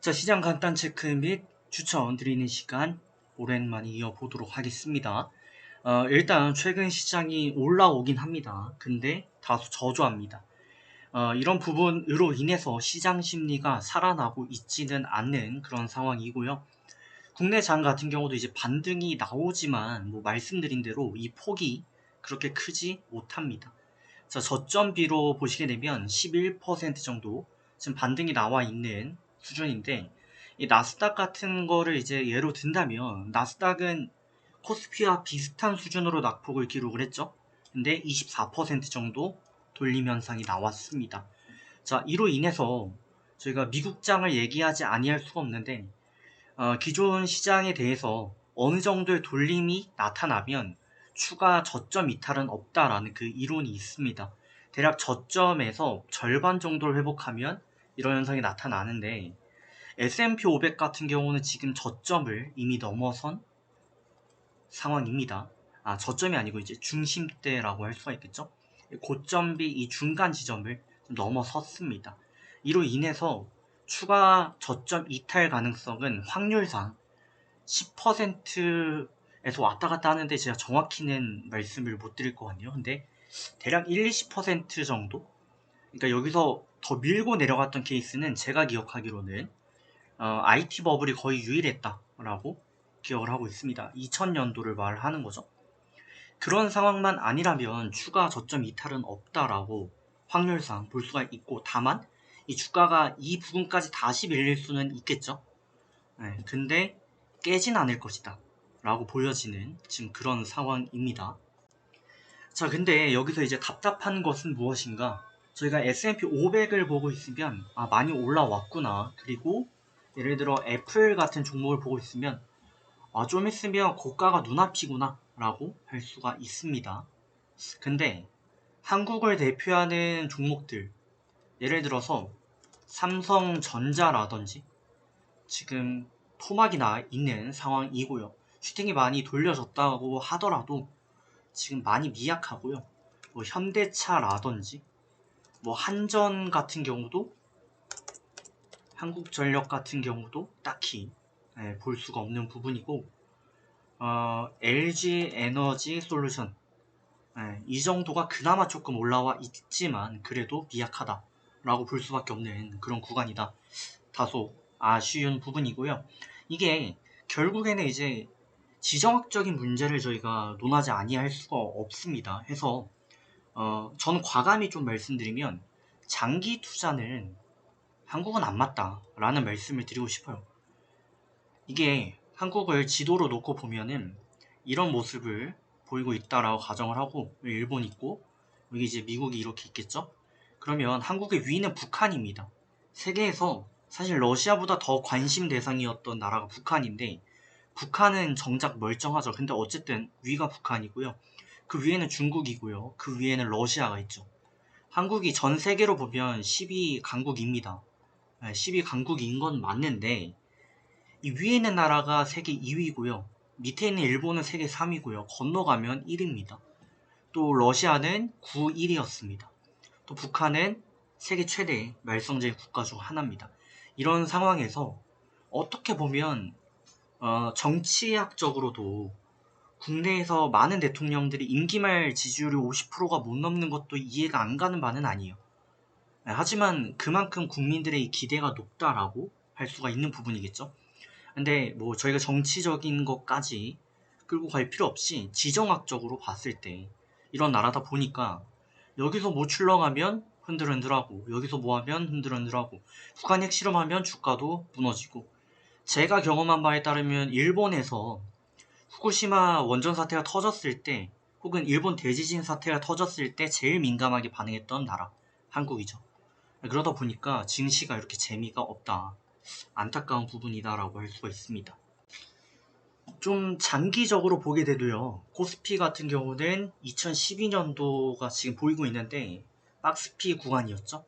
자, 시장 간단 체크 및 추천 드리는 시간 오랜만에 이어보도록 하겠습니다. 일단 최근 시장이 올라오긴 합니다. 근데 다소 저조합니다. 이런 부분으로 인해서 시장 심리가 살아나고 있지는 않는 그런 상황이고요. 국내 장 같은 경우도 이제 반등이 나오지만 말씀드린 대로 이 폭이 그렇게 크지 못합니다. 자, 저점비로 보시게 되면 11% 정도 지금 반등이 나와 있는 수준인데, 이 나스닥 같은 거를 이제 예로 든다면 나스닥은 코스피와 비슷한 수준으로 낙폭을 기록을 했죠. 근데 24% 정도 돌림 현상이 나왔습니다. 자, 이로 인해서 저희가 미국장을 얘기하지 아니할 수가 없는데, 기존 시장에 대해서 어느 정도의 돌림이 나타나면 추가 저점 이탈은 없다라는 그 이론이 있습니다. 대략 저점에서 절반 정도를 회복하면 이런 현상이 나타나는데, S&P 500 같은 경우는 지금 저점을 이미 넘어선 상황입니다. 저점이 아니고 이제 중심대라고 할 수가 있겠죠. 고점비 이 중간 지점을 좀 넘어섰습니다. 이로 인해서 추가 저점 이탈 가능성은 확률상 10%에서 왔다 갔다 하는데 제가 정확히는 말씀을 못 드릴 것 같네요. 근데 대략 1, 20% 정도? 그러니까 여기서 더 밀고 내려갔던 케이스는 제가 기억하기로는 IT 버블이 거의 유일했다라고 기억을 하고 있습니다. 2000년도를 말하는 거죠. 그런 상황만 아니라면 추가 저점 이탈은 없다라고 확률상 볼 수가 있고, 다만 이 주가가 이 부분까지 다시 밀릴 수는 있겠죠. 네, 근데 깨진 않을 것이다 라고 보여지는 지금 그런 상황입니다. 자, 근데 여기서 이제 답답한 것은 무엇인가? 저희가 S&P 500을 보고 있으면 많이 올라왔구나, 그리고 예를 들어 애플 같은 종목을 보고 있으면 좀 있으면 고가가 눈앞이구나 라고 할 수가 있습니다. 근데 한국을 대표하는 종목들, 예를 들어서 삼성전자라든지 지금 토막이 나 있는 상황이고요. 슈팅이 많이 돌려졌다고 하더라도 지금 많이 미약하고요. 현대차라든지 한전 같은 경우도, 한국전력 같은 경우도 딱히 볼 수가 없는 부분이고, LG 에너지 솔루션 이 정도가 그나마 조금 올라와 있지만 그래도 미약하다라고 볼 수밖에 없는 그런 구간이다. 다소 아쉬운 부분이고요. 이게 결국에는 이제 지정학적인 문제를 저희가 논하지 아니할 수가 없습니다. 해서 저는 과감히 좀 말씀드리면 장기 투자는 한국은 안 맞다라는 말씀을 드리고 싶어요. 이게 한국을 지도로 놓고 보면은 이런 모습을 보이고 있다라고 가정을 하고, 일본 있고 여기 이제 미국이 이렇게 있겠죠. 그러면 한국의 위는 북한입니다. 세계에서 사실 러시아보다 더 관심 대상이었던 나라가 북한인데, 북한은 정작 멀쩡하죠. 근데 어쨌든 위가 북한이고요. 그 위에는 중국이고요. 그 위에는 러시아가 있죠. 한국이 전 세계로 보면 12강국입니다. 12강국인 건 맞는데, 이 위에 있는 나라가 세계 2위고요. 밑에 있는 일본은 세계 3위고요. 건너가면 1위입니다. 또 러시아는 9, 1위였습니다. 또 북한은 세계 최대 말썽쟁이 국가 중 하나입니다. 이런 상황에서 어떻게 보면 정치학적으로도 국내에서 많은 대통령들이 임기 말 지지율이 50%가 못 넘는 것도 이해가 안 가는 바는 아니에요. 하지만 그만큼 국민들의 기대가 높다라고 할 수가 있는 부분이겠죠. 근데 저희가 정치적인 것까지 끌고 갈 필요 없이 지정학적으로 봤을 때 이런 나라다 보니까 여기서 뭐 출렁하면 흔들흔들하고, 여기서 뭐 하면 흔들흔들하고, 북한 핵실험하면 주가도 무너지고, 제가 경험한 바에 따르면 일본에서 후쿠시마 원전 사태가 터졌을 때, 혹은 일본 대지진 사태가 터졌을 때 제일 민감하게 반응했던 나라, 한국이죠. 그러다 보니까 증시가 이렇게 재미가 없다, 안타까운 부분이다라고 할 수가 있습니다. 좀 장기적으로 보게 돼도요, 코스피 같은 경우는 2012년도가 지금 보이고 있는데 박스피 구간이었죠.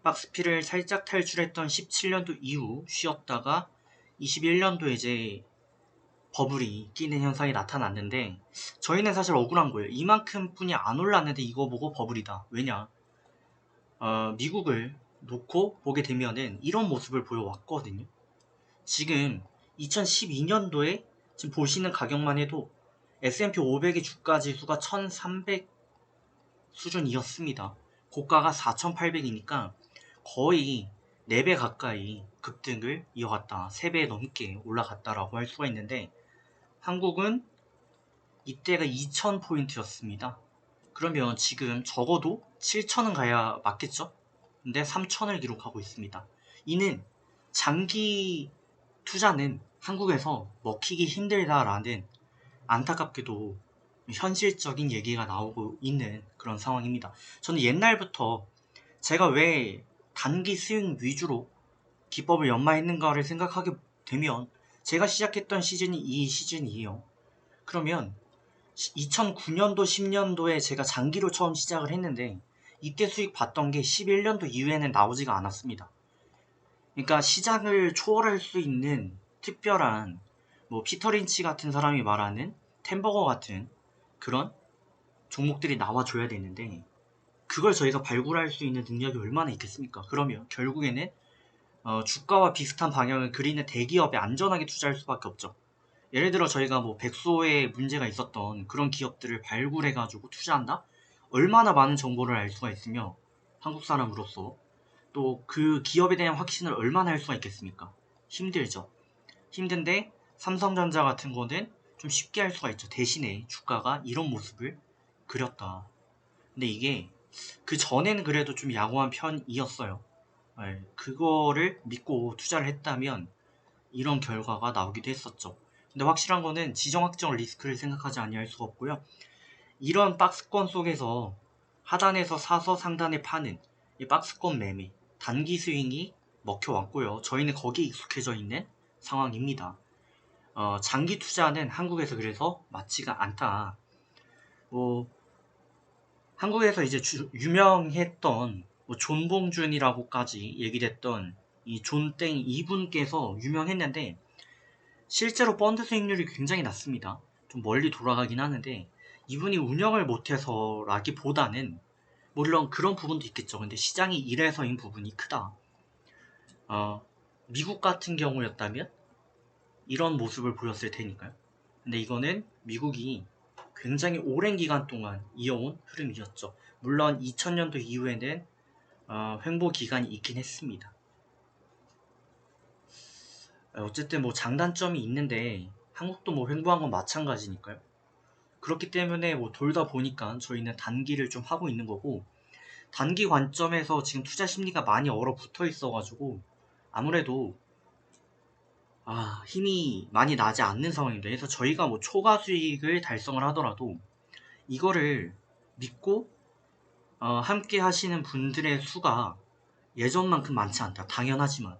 박스피를 살짝 탈출했던 17년도 이후 쉬었다가 21년도에 이제 버블이 끼는 현상이 나타났는데, 저희는 사실 억울한 거예요. 이만큼 뿐이 안 올랐는데 이거 보고 버블이다. 왜냐? 미국을 놓고 보게 되면은 이런 모습을 보여왔거든요. 지금 2012년도에 지금 보시는 가격만 해도 S&P 500의 주가 지수가 1300 수준이었습니다. 고가가 4800이니까 거의 4배 가까이 급등을 이어갔다. 3배 넘게 올라갔다라고 할 수가 있는데 한국은 이때가 2000포인트였습니다. 그러면 지금 적어도 7000은 가야 맞겠죠? 근데 3000을 기록하고 있습니다. 이는 장기 투자는 한국에서 먹히기 힘들다라는 안타깝게도 현실적인 얘기가 나오고 있는 그런 상황입니다. 저는 옛날부터 제가 왜 단기 수익 위주로 기법을 연마했는가를 생각하게 되면 제가 시작했던 시즌이 이 시즌이에요. 그러면 2009년도, 10년도에 제가 장기로 처음 시작을 했는데 이때 수익 봤던 게 11년도 이후에는 나오지가 않았습니다. 그러니까 시장을 초월할 수 있는 특별한 뭐 피터 린치 같은 사람이 말하는 템버거 같은 그런 종목들이 나와줘야 되는데 그걸 저희가 발굴할 수 있는 능력이 얼마나 있겠습니까? 그러면 결국에는 주가와 비슷한 방향을 그리는 대기업에 안전하게 투자할 수밖에 없죠. 예를 들어 저희가 뭐 백소에 문제가 있었던 그런 기업들을 발굴해가지고 투자한다? 얼마나 많은 정보를 알 수가 있으며 한국 사람으로서 또 그 기업에 대한 확신을 얼마나 할 수가 있겠습니까? 힘들죠. 힘든데 삼성전자 같은 거는 좀 쉽게 할 수가 있죠. 대신에 주가가 이런 모습을 그렸다. 근데 이게 그 전에는 그래도 좀 양호한 편이었어요. 네, 그거를 믿고 투자를 했다면 이런 결과가 나오기도 했었죠. 근데 확실한 거는 지정학적 리스크를 생각하지 아니할 수가 없고요. 이런 박스권 속에서 하단에서 사서 상단에 파는 이 박스권 매매, 단기 스윙이 먹혀왔고요. 저희는 거기에 익숙해져 있는 상황입니다. 장기 투자는 한국에서 그래서 맞지가 않다. 뭐 한국에서 이제 유명했던 뭐 존봉준이라고까지 얘기됐던 이 존땡 이분께서 유명했는데 실제로 펀드 수익률이 굉장히 낮습니다. 좀 멀리 돌아가긴 하는데 이분이 운영을 못해서라기보다는 물론 그런 부분도 있겠죠. 근데 시장이 이래서인 부분이 크다. 미국 같은 경우였다면 이런 모습을 보였을 테니까요. 근데 이거는 미국이 굉장히 오랜 기간 동안 이어온 흐름이었죠. 물론 2000년도 이후에는 횡보 기간이 있긴 했습니다. 어쨌든 뭐 장단점이 있는데 한국도 뭐 횡보한 건 마찬가지니까요. 그렇기 때문에 뭐 돌다 보니까 저희는 단기를 좀 하고 있는 거고 단기 관점에서 지금 투자 심리가 많이 얼어붙어 있어가지고 아무래도 힘이 많이 나지 않는 상황입니다. 그래서 저희가 뭐 초과 수익을 달성을 하더라도 이거를 믿고 함께 하시는 분들의 수가 예전만큼 많지 않다. 당연하지만.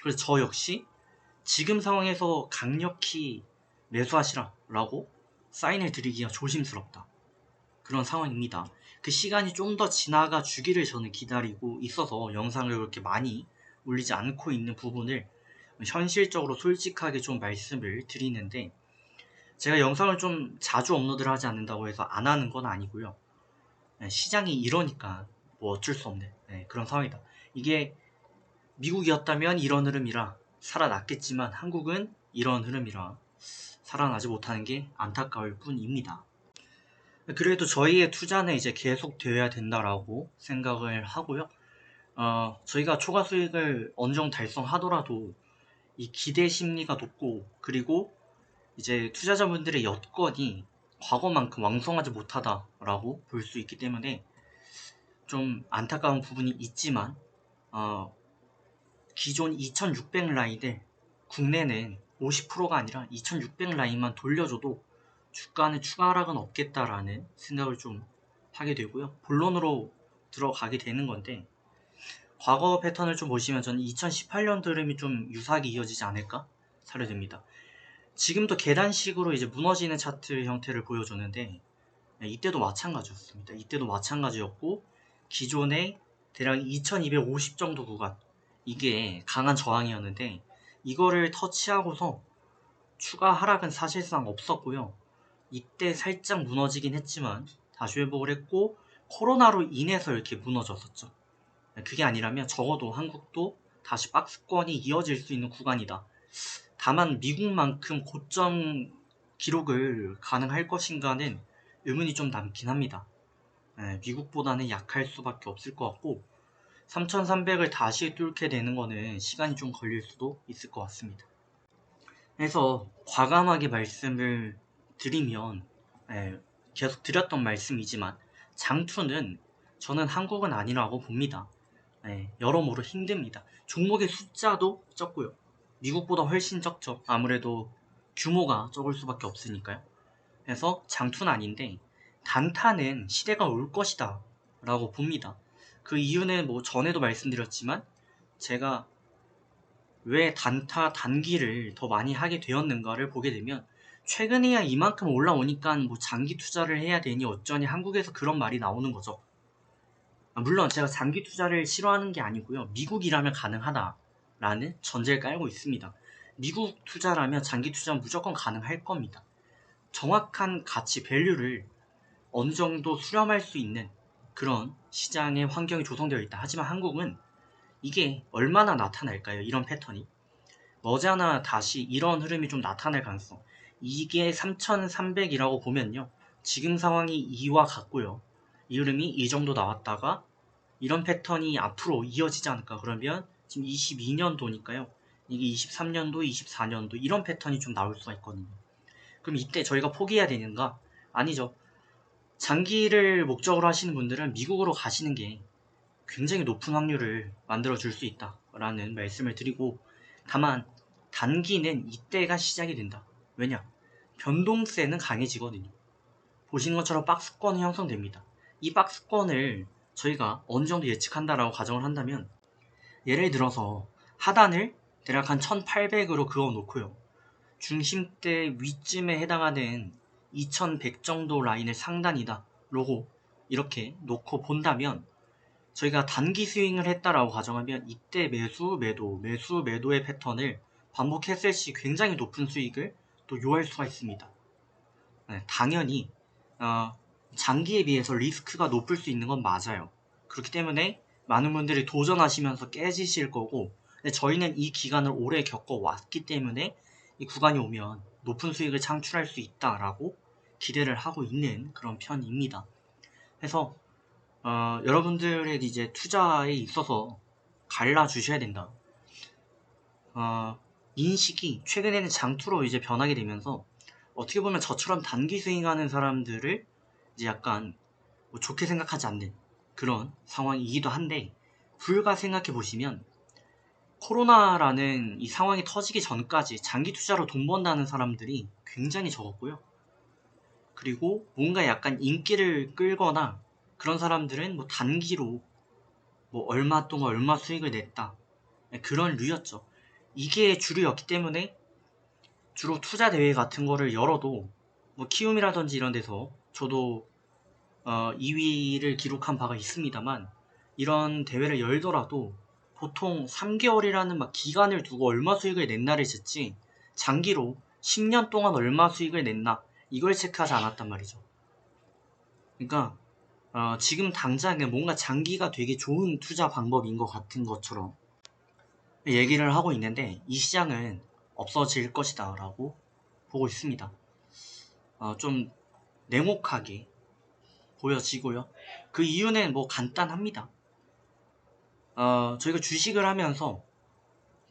그래서 저 역시 지금 상황에서 강력히 매수하시라 라고 사인을 드리기가 조심스럽다. 그런 상황입니다. 그 시간이 좀 더 지나가 주기를 저는 기다리고 있어서 영상을 그렇게 많이 올리지 않고 있는 부분을 현실적으로 솔직하게 좀 말씀을 드리는데 제가 영상을 좀 자주 업로드를 하지 않는다고 해서 안 하는 건 아니고요. 시장이 이러니까 뭐 어쩔 수 없는 그런 상황이다. 이게 미국이었다면 이런 흐름이라 살아났겠지만 한국은 이런 흐름이라 살아나지 못하는 게 안타까울 뿐입니다. 그래도 저희의 투자는 이제 계속 되어야 된다라고 생각을 하고요. 저희가 초과 수익을 어느 정도 달성하더라도 이 기대 심리가 높고 그리고 이제 투자자분들의 여건이 과거만큼 왕성하지 못하다라고 볼 수 있기 때문에 좀 안타까운 부분이 있지만 기존 2600 라인을 국내는 50%가 아니라 2600 라인만 돌려줘도 주가는 추가 하락은 없겠다라는 생각을 좀 하게 되고요. 본론으로 들어가게 되는 건데 과거 패턴을 좀 보시면 저는 2018년도 흐름이 좀 유사하게 이어지지 않을까 사례됩니다. 지금도 계단식으로 이제 무너지는 차트 형태를 보여줬는데 이때도 마찬가지였습니다. 이때도 마찬가지였고 기존의 대략 2250 정도 구간 이게 강한 저항이었는데 이거를 터치하고서 추가 하락은 사실상 없었고요. 이때 살짝 무너지긴 했지만 다시 회복을 했고 코로나로 인해서 이렇게 무너졌었죠. 그게 아니라면 적어도 한국도 다시 박스권이 이어질 수 있는 구간이다. 다만 미국만큼 고점 기록을 가능할 것인가는 의문이 좀 남긴 합니다. 미국보다는 약할 수밖에 없을 것 같고 3,300을 다시 뚫게 되는 거는 시간이 좀 걸릴 수도 있을 것 같습니다. 그래서 과감하게 말씀을 드리면 계속 드렸던 말씀이지만 장투는 저는 한국은 아니라고 봅니다. 여러모로 힘듭니다. 종목의 숫자도 적고요. 미국보다 훨씬 적죠. 아무래도 규모가 적을 수밖에 없으니까요. 그래서 장투는 아닌데 단타는 시대가 올 것이다 라고 봅니다. 그 이유는 뭐 전에도 말씀드렸지만 제가 왜 단타 단기를 더 많이 하게 되었는가를 보게 되면 최근에야 이만큼 올라오니까 뭐 장기 투자를 해야 되니 어쩌니 한국에서 그런 말이 나오는 거죠. 물론 제가 장기 투자를 싫어하는 게 아니고요. 미국이라면 가능하다라는 전제를 깔고 있습니다. 미국 투자라면 장기 투자는 무조건 가능할 겁니다. 정확한 가치, 밸류를 어느 정도 수렴할 수 있는 그런 시장의 환경이 조성되어 있다. 하지만 한국은 이게 얼마나 나타날까요? 이런 패턴이. 머지않아 다시 이런 흐름이 좀 나타날 가능성. 이게 3,300이라고 보면요. 지금 상황이 이와 같고요. 이 흐름이 이 정도 나왔다가 이런 패턴이 앞으로 이어지지 않을까. 그러면 지금 22년도니까요. 이게 23년도, 24년도 이런 패턴이 좀 나올 수가 있거든요. 그럼 이때 저희가 포기해야 되는가? 아니죠. 장기를 목적으로 하시는 분들은 미국으로 가시는 게 굉장히 높은 확률을 만들어 줄 수 있다라는 말씀을 드리고, 다만 단기는 이때가 시작이 된다. 왜냐? 변동세는 강해지거든요. 보시는 것처럼 박스권이 형성됩니다. 이 박스권을 저희가 어느 정도 예측한다라고 가정을 한다면, 예를 들어서 하단을 대략 한 1800으로 그어 놓고요. 중심대 위쯤에 해당하는 2100 정도 라인을 상단이다 로고 이렇게 놓고 본다면, 저희가 단기 스윙을 했다라고 가정하면 이때 매수 매도 매수 매도의 패턴을 반복했을 시 굉장히 높은 수익을 또 요할 수가 있습니다. 당연히 장기에 비해서 리스크가 높을 수 있는 건 맞아요. 그렇기 때문에 많은 분들이 도전하시면서 깨지실 거고, 근데 저희는 이 기간을 오래 겪어왔기 때문에 이 구간이 오면 높은 수익을 창출할 수 있다라고 기대를 하고 있는 그런 편입니다. 그래서 여러분들의 이제 투자에 있어서 갈라주셔야 된다. 인식이 최근에는 장투로 이제 변하게 되면서 어떻게 보면 저처럼 단기 스윙하는 사람들을 이제 약간 뭐 좋게 생각하지 않는 그런 상황이기도 한데, 불과 생각해 보시면 코로나라는 이 상황이 터지기 전까지 장기 투자로 돈 번다는 사람들이 굉장히 적었고요. 그리고 뭔가 약간 인기를 끌거나 그런 사람들은 뭐 단기로 뭐 얼마 동안 얼마 수익을 냈다, 그런 류였죠. 이게 주류였기 때문에 주로 투자 대회 같은 거를 열어도 뭐 키움이라든지 이런 데서 저도 2위를 기록한 바가 있습니다만, 이런 대회를 열더라도 보통 3개월이라는 막 기간을 두고 얼마 수익을 냈나를 짓지 장기로 10년 동안 얼마 수익을 냈나 이걸 체크하지 않았단 말이죠. 그러니까 지금 당장에 뭔가 장기가 되게 좋은 투자 방법인 것 같은 것처럼 얘기를 하고 있는데, 이 시장은 없어질 것이다 라고 보고 있습니다. 좀 냉혹하게 보여지고요. 그 이유는 뭐 간단합니다. 저희가 주식을 하면서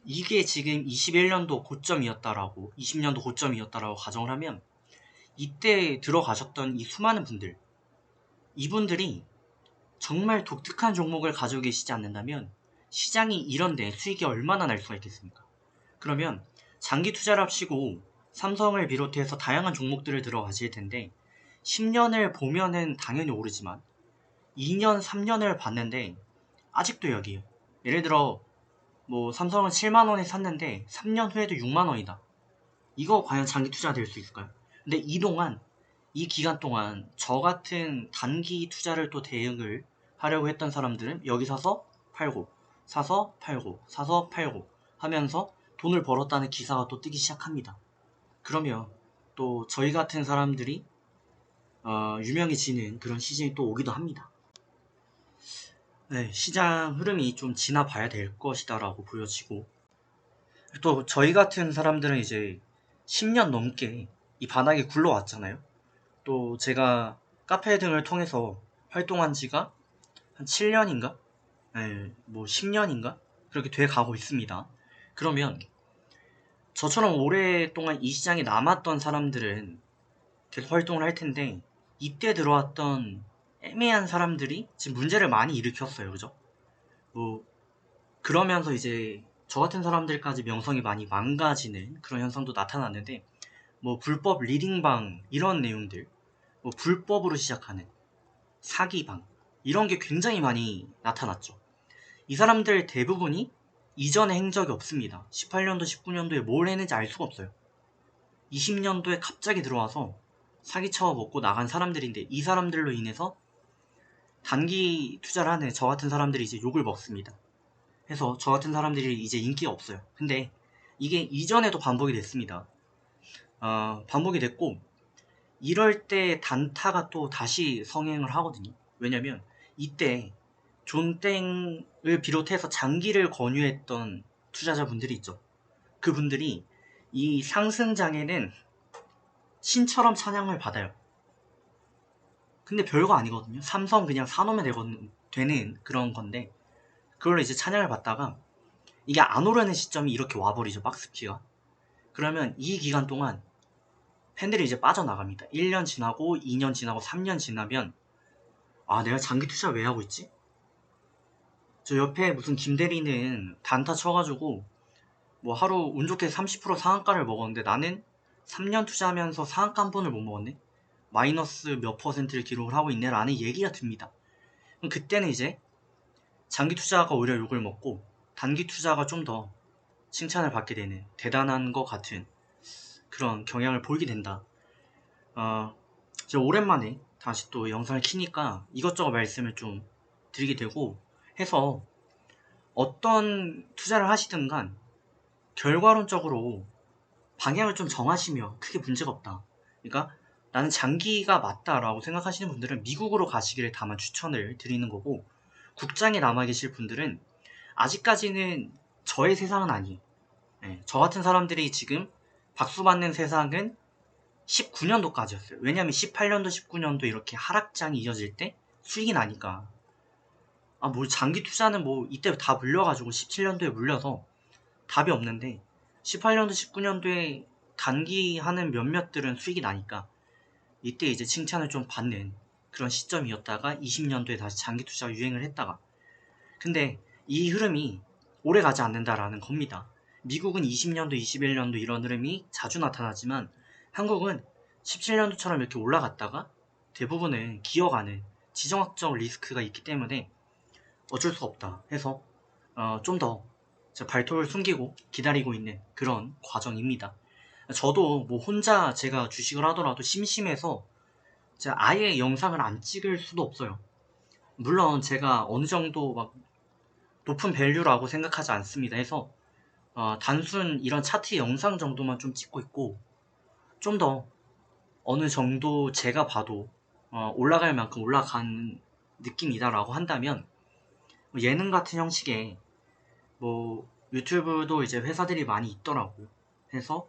이게 지금 21년도 고점이었다라고, 20년도 고점이었다라고 가정을 하면, 이때 들어가셨던 이 수많은 분들, 이분들이 정말 독특한 종목을 가지고 계시지 않는다면 시장이 이런데 수익이 얼마나 날 수가 있겠습니까? 그러면 장기 투자를 합시고 삼성을 비롯해서 다양한 종목들을 들어가실 텐데, 10년을 보면은 당연히 오르지만 2년, 3년을 봤는데 아직도 여기에요. 예를 들어 뭐 삼성은 7만원에 샀는데 3년 후에도 6만원이다. 이거 과연 장기 투자가 될 수 있을까요? 근데 이 기간 동안 저 같은 단기 투자를 또 대응을 하려고 했던 사람들은 여기 사서 팔고 사서 팔고 사서 팔고 하면서 돈을 벌었다는 기사가 또 뜨기 시작합니다. 그러면 또 저희 같은 사람들이 유명해지는 그런 시즌이 또 오기도 합니다. 네, 시장 흐름이 좀 지나봐야 될 것이다 라고 보여지고, 또 저희 같은 사람들은 이제 10년 넘게 이 바닥에 굴러왔잖아요. 또 제가 카페 등을 통해서 활동한 지가 한 7년인가? 네, 뭐 10년인가? 그렇게 돼 가고 있습니다. 그러면 저처럼 오랫동안 이 시장에 남았던 사람들은 계속 활동을 할 텐데, 이때 들어왔던 애매한 사람들이 지금 문제를 많이 일으켰어요. 그죠? 뭐 그러면서 이제 저 같은 사람들까지 명성이 많이 망가지는 그런 현상도 나타났는데, 뭐 불법 리딩방 이런 내용들, 뭐 불법으로 시작하는 사기방, 이런 게 굉장히 많이 나타났죠. 이 사람들 대부분이 이전에 행적이 없습니다. 18년도, 19년도에 뭘 했는지 알 수가 없어요. 20년도에 갑자기 들어와서 사기쳐 먹고 나간 사람들인데, 이 사람들로 인해서 단기 투자를 하는 저 같은 사람들이 이제 욕을 먹습니다. 해서 저 같은 사람들이 이제 인기가 없어요. 근데 이게 이전에도 반복이 됐습니다. 반복이 됐고, 이럴 때 단타가 또 다시 성행을 하거든요. 왜냐면 이때 존땡을 비롯해서 장기를 권유했던 투자자분들이 있죠. 그분들이 이 상승장에는 신처럼 찬양을 받아요. 근데 별거 아니거든요. 삼성 그냥 사놓으면 되는 그런 건데, 그걸로 이제 찬양을 받다가 이게 안 오르는 시점이 이렇게 와버리죠. 박스키가. 그러면 이 기간 동안 팬들이 이제 빠져나갑니다. 1년 지나고 2년 지나고 3년 지나면, 아, 내가 장기 투자 왜 하고 있지? 저 옆에 무슨 김대리는 단타 쳐가지고 뭐 하루 운 좋게 30% 상한가를 먹었는데, 나는 3년 투자하면서 상한가 한 번을 못 먹었네? 마이너스 몇 퍼센트를 기록을 하고 있네? 라는 얘기가 듭니다. 그럼 그때는 이제 장기 투자가 오히려 욕을 먹고 단기 투자가 좀 더 칭찬을 받게 되는, 대단한 것 같은 그런 경향을 보이게 된다. 제가 오랜만에 다시 또 영상을 키니까 이것저것 말씀을 좀 드리게 되고 해서, 어떤 투자를 하시든 간 결과론적으로 방향을 좀 정하시면 크게 문제가 없다. 그러니까 나는 장기가 맞다라고 생각하시는 분들은 미국으로 가시기를 다만 추천을 드리는 거고, 국장에 남아 계실 분들은 아직까지는 저의 세상은 아니에요. 네, 저 같은 사람들이 지금 박수 받는 세상은 19년도까지였어요. 왜냐면 18년도, 19년도 이렇게 하락장이 이어질 때 수익이 나니까. 뭐 장기 투자는 뭐 이때 다 물려가지고 17년도에 물려서 답이 없는데, 18년도, 19년도에 단기 하는 몇몇들은 수익이 나니까 이때 이제 칭찬을 좀 받는 그런 시점이었다가, 20년도에 다시 장기 투자가 유행을 했다가. 근데 이 흐름이 오래 가지 않는다라는 겁니다. 미국은 20년도, 21년도 이런 흐름이 자주 나타나지만, 한국은 17년도처럼 이렇게 올라갔다가 대부분은 기어가는 지정학적 리스크가 있기 때문에 어쩔 수 없다 해서 좀 더 발톱을 숨기고 기다리고 있는 그런 과정입니다. 저도 뭐 혼자 제가 주식을 하더라도 심심해서 제가 아예 영상을 안 찍을 수도 없어요. 물론 제가 어느 정도 막 높은 밸류라고 생각하지 않습니다. 해서 단순 이런 차트 영상 정도만 좀 찍고 있고, 좀 더 어느 정도 제가 봐도 올라갈 만큼 올라간 느낌이다라고 한다면, 예능 같은 형식의 뭐 유튜브도 이제 회사들이 많이 있더라고 해서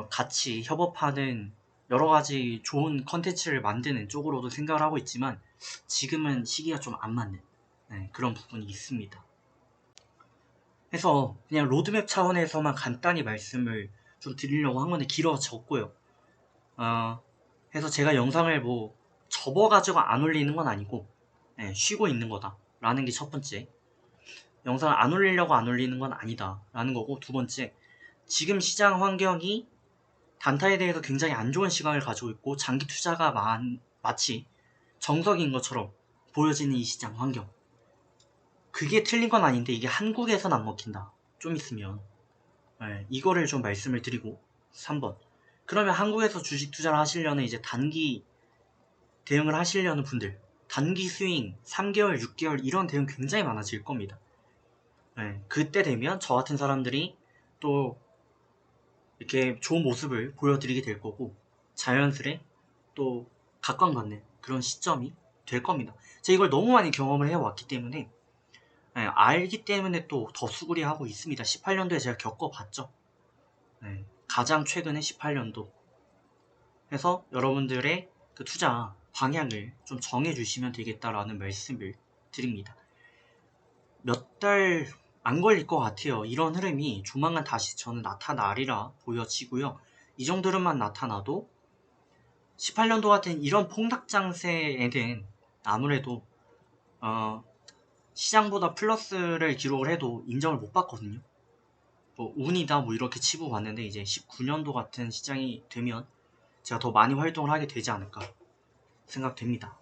같이 협업하는 여러 가지 좋은 컨텐츠를 만드는 쪽으로도 생각을 하고 있지만, 지금은 시기가 좀 안 맞는 그런 부분이 있습니다. 해서 그냥 로드맵 차원에서만 간단히 말씀을 좀 드리려고 한 건데 길어졌고요. 해서 제가 영상을 뭐 접어가지고 안 올리는 건 아니고, 쉬고 있는 거다 라는 게 첫 번째. 영상을 안 올리려고 안 올리는 건 아니다 라는 거고, 두 번째, 지금 시장 환경이 단타에 대해서 굉장히 안 좋은 시각을 가지고 있고, 장기 투자가 마치 정석인 것처럼 보여지는 이 시장 환경, 그게 틀린 건 아닌데 이게 한국에선 안 먹힌다. 좀 있으면 이거를 좀 말씀을 드리고, 3번, 그러면 한국에서 주식 투자를 하시려는 이제 단기 대응을 하시려는 분들, 단기 스윙 3개월, 6개월 이런 대응 굉장히 많아질 겁니다. 그때 되면 저 같은 사람들이 또 이렇게 좋은 모습을 보여드리게 될 거고, 자연스레 또 각광받는 그런 시점이 될 겁니다. 제가 이걸 너무 많이 경험을 해왔기 때문에 알기 때문에 또 더 수그리하고 있습니다. 18년도에 제가 겪어봤죠. 가장 최근에 18년도 해서 여러분들의 그 투자 방향을 좀 정해주시면 되겠다라는 말씀을 드립니다. 몇 달 안 걸릴 것 같아요. 이런 흐름이 조만간 다시 저는 나타나리라 보여지고요. 이 정도 흐름만 나타나도 18년도 같은 이런 폭락장세에는 아무래도 시장보다 플러스를 기록을 해도 인정을 못 받거든요. 뭐 운이다 뭐 이렇게 치부 봤는데 이제 19년도 같은 시장이 되면 제가 더 많이 활동을 하게 되지 않을까 생각됩니다.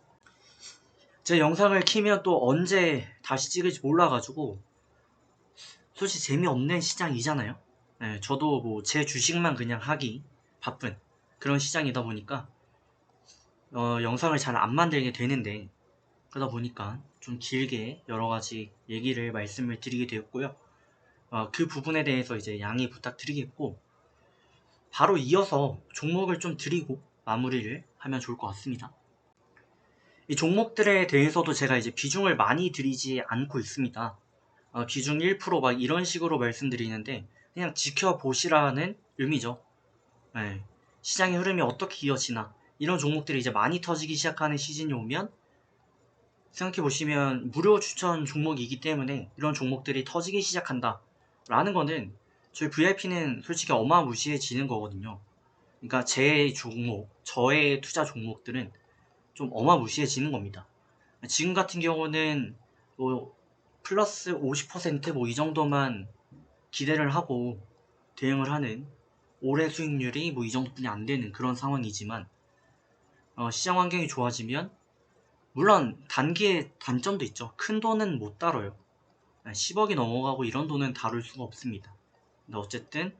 제 영상을 키면 또 언제 다시 찍을지 몰라가지고 솔직히 재미없는 시장이잖아요. 저도 뭐 제 주식만 그냥 하기 바쁜 그런 시장이다 보니까 영상을 잘 안 만들게 되는데 그러다 보니까 좀 길게 여러가지 얘기를 말씀을 드리게 되었고요. 그 부분에 대해서 이제 양해 부탁드리겠고 바로 이어서 종목을 좀 드리고 마무리를 하면 좋을 것 같습니다. 이 종목들에 대해서도 제가 이제 비중을 많이 드리지 않고 있습니다. 비중 1%막 이런 식으로 말씀드리는데 그냥 지켜보시라는 의미죠. 시장의 흐름이 어떻게 이어지나 이런 종목들이 이제 많이 터지기 시작하는 시즌이 오면 생각해보시면 무료 추천 종목이기 때문에 이런 종목들이 터지기 시작한다 라는 거는 저희 VIP는 솔직히 어마무시해지는 거거든요. 그러니까 제 종목, 저의 투자 종목들은 좀 어마무시해지는 겁니다. 지금 같은 경우는 뭐 플러스 50%뭐 이 정도만 기대를 하고 대응을 하는 올해 수익률이 뭐 이 정도뿐이 안 되는 그런 상황이지만 시장 환경이 좋아지면 물론 단기의 단점도 있죠. 큰 돈은 못 다뤄요. 10억이 넘어가고 이런 돈은 다룰 수가 없습니다. 근데 어쨌든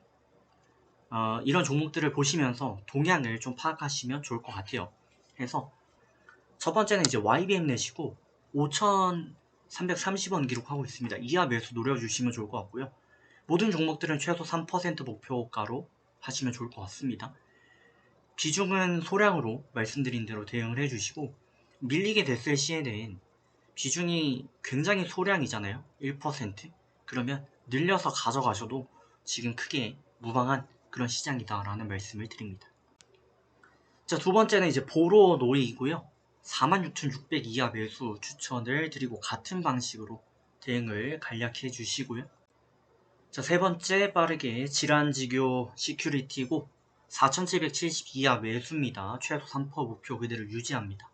이런 종목들을 보시면서 동향을 좀 파악하시면 좋을 것 같아요. 그래서 첫 번째는 이제 YBM넷이고 5,330원 기록하고 있습니다. 이하 매수 노려주시면 좋을 것 같고요. 모든 종목들은 최소 3% 목표가로 하시면 좋을 것 같습니다. 비중은 소량으로 말씀드린 대로 대응을 해주시고 밀리게 됐을 시에는 비중이 굉장히 소량이잖아요. 1%. 그러면 늘려서 가져가셔도 지금 크게 무방한 그런 시장이다라는 말씀을 드립니다. 자, 두 번째는 이제 보로 노이이고요. 46,600 이하 매수 추천을 드리고 같은 방식으로 대응을 간략해 주시고요. 자, 세 번째 빠르게 질환지교 시큐리티고 4,770 이하 매수입니다. 최소 3% 목표 그대로 유지합니다.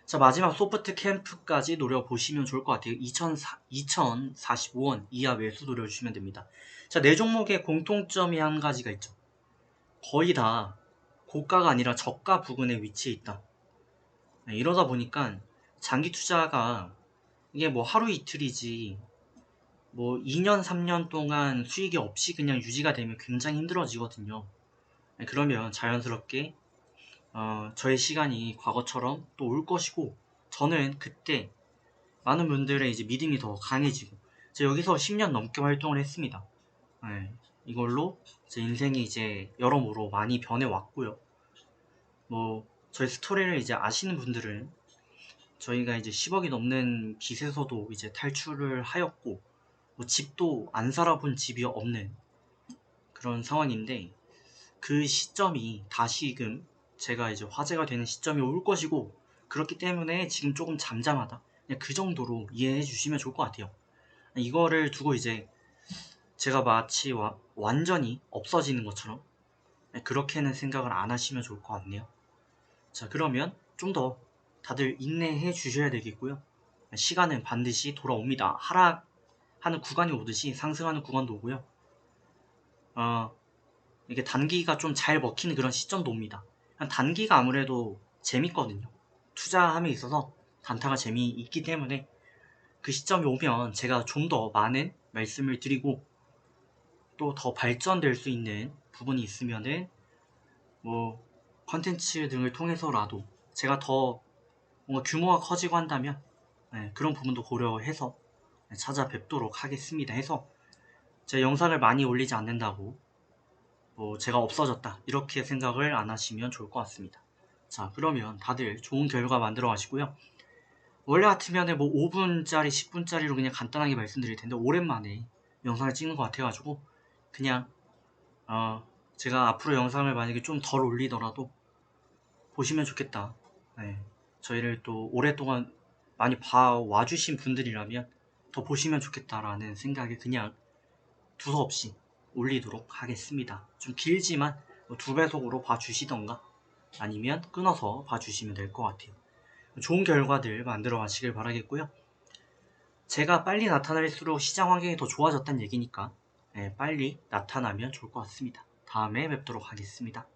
자, 마지막 소프트 캠프까지 노려보시면 좋을 것 같아요. 2,045원 이하 매수 노려주시면 됩니다. 자, 네 종목의 공통점이 한 가지가 있죠. 거의 다 고가가 아니라 저가 부근에 위치해 있다. 이러다 보니까 장기 투자가 이게 뭐 하루 이틀이지 뭐 2년 3년 동안 수익이 없이 그냥 유지가 되면 굉장히 힘들어지거든요. 그러면 자연스럽게 저의 시간이 과거처럼 또 올 것이고 저는 그때 많은 분들의 이제 믿음이 더 강해지고 제가 여기서 10년 넘게 활동을 했습니다. 이걸로 제 인생이 이제 여러모로 많이 변해왔고요. 뭐 저희 스토리를 이제 아시는 분들은 저희가 이제 10억이 넘는 빚에서도 이제 탈출을 하였고 뭐 집도 안 살아본 집이 없는 그런 상황인데 그 시점이 다시금 제가 이제 화제가 되는 시점이 올 것이고 그렇기 때문에 지금 조금 잠잠하다 그냥 그 정도로 이해해 주시면 좋을 것 같아요. 이거를 두고 이제 제가 마치 완전히 없어지는 것처럼 그렇게는 생각을 안 하시면 좋을 것 같네요. 자, 그러면 좀 더 다들 인내해 주셔야 되겠고요. 시간은 반드시 돌아옵니다. 하락하는 구간이 오듯이 상승하는 구간도 오고요. 이게 단기가 좀 잘 먹히는 그런 시점도 옵니다. 단기가 아무래도 재밌거든요. 투자함에 있어서 단타가 재미있기 때문에 그 시점이 오면 제가 좀 더 많은 말씀을 드리고 또 더 발전될 수 있는 부분이 있으면은 뭐 컨텐츠 등을 통해서라도 제가 더 뭔가 규모가 커지고 한다면 그런 부분도 고려해서 찾아뵙도록 하겠습니다. 해서 제 영상을 많이 올리지 않는다고 뭐 제가 없어졌다 이렇게 생각을 안 하시면 좋을 것 같습니다. 자, 그러면 다들 좋은 결과 만들어 가시고요. 원래 같으면 뭐 5분짜리, 10분짜리로 그냥 간단하게 말씀드릴 텐데 오랜만에 영상을 찍는 것 같아가지고 그냥 제가 앞으로 영상을 만약에 좀 덜 올리더라도 보시면 좋겠다. 네. 저희를 또 오랫동안 많이 봐와주신 분들이라면 더 보시면 좋겠다라는 생각에 그냥 두서없이 올리도록 하겠습니다. 좀 길지만 2배속으로 봐주시던가 아니면 끊어서 봐주시면 될 것 같아요. 좋은 결과들 만들어 가시길 바라겠고요. 제가 빨리 나타날수록 시장 환경이 더 좋아졌다는 얘기니까 빨리 나타나면 좋을 것 같습니다. 다음에 뵙도록 하겠습니다.